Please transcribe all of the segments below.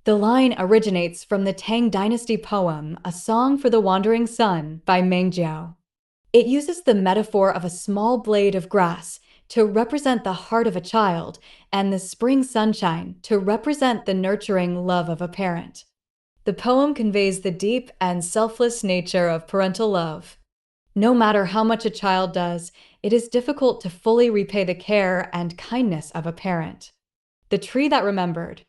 The line originates from the Tang Dynasty poem A Song for the Wandering Sun by Meng Jiao. It uses the metaphor of a small blade of grass to represent the heart of a child and the spring sunshine to represent the nurturing love of a parent. The poem conveys the deep and selfless nature of parental love. No matter how much a child does, it is difficult to fully repay the care and kindness of a parent. The tree that remembered.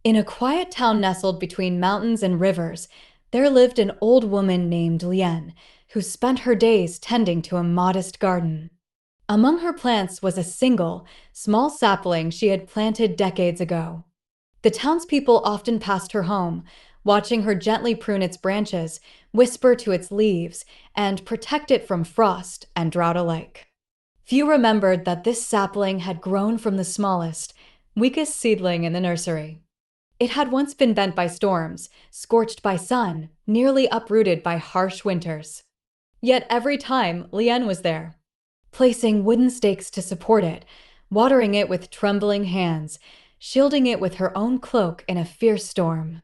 In a quiet town nestled between mountains and rivers, there lived an old woman named Lian, who spent her days tending to a modest garden. Among her plants was a single, small sapling she had planted decades ago. The townspeople often passed her home, watching her gently prune its branches, whisper to its leaves, and protect it from frost and drought alike. Few remembered that this sapling had grown from the smallest, weakest seedling in the nursery. It had once been bent by storms, scorched by sun, nearly uprooted by harsh winters. Yet every time, Lian was there, placing wooden stakes to support it, watering it with trembling hands, shielding it with her own cloak in a fierce storm.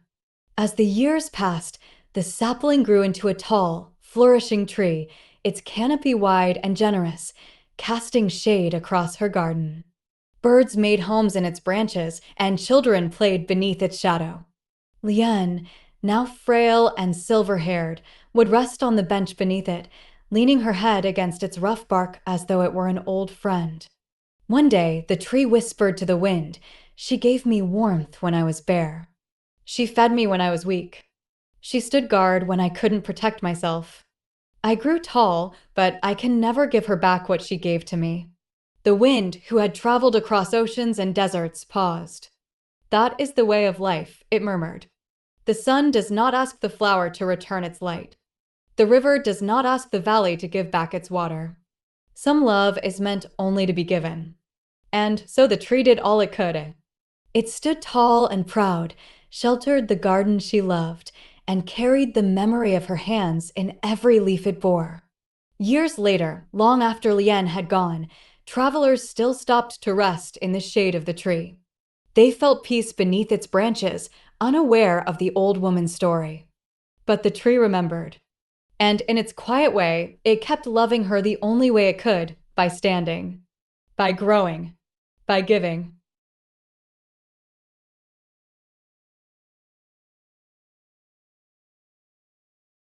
As the years passed, the sapling grew into a tall, flourishing tree, its canopy wide and generous, casting shade across her garden. Birds made homes in its branches, and children played beneath its shadow. Lian, now frail and silver-haired, would rest on the bench beneath it, leaning her head against its rough bark as though it were an old friend. One day, the tree whispered to the wind, "She gave me warmth when I was bare. She fed me when I was weak. She stood guard when I couldn't protect myself. I grew tall, but I can never give her back what she gave to me." The wind, who had traveled across oceans and deserts, paused. "That is the way of life," it murmured. "The sun does not ask the flower to return its light. The river does not ask the valley to give back its water. Some love is meant only to be given." And so the tree did all it could. It stood tall and proud, sheltered the garden she loved, and carried the memory of her hands in every leaf it bore. Years later, long after Lian had gone, travelers still stopped to rest in the shade of the tree. They felt peace beneath its branches, unaware of the old woman's story. But the tree remembered. And in its quiet way, it kept loving her the only way it could, by standing, by growing, by giving.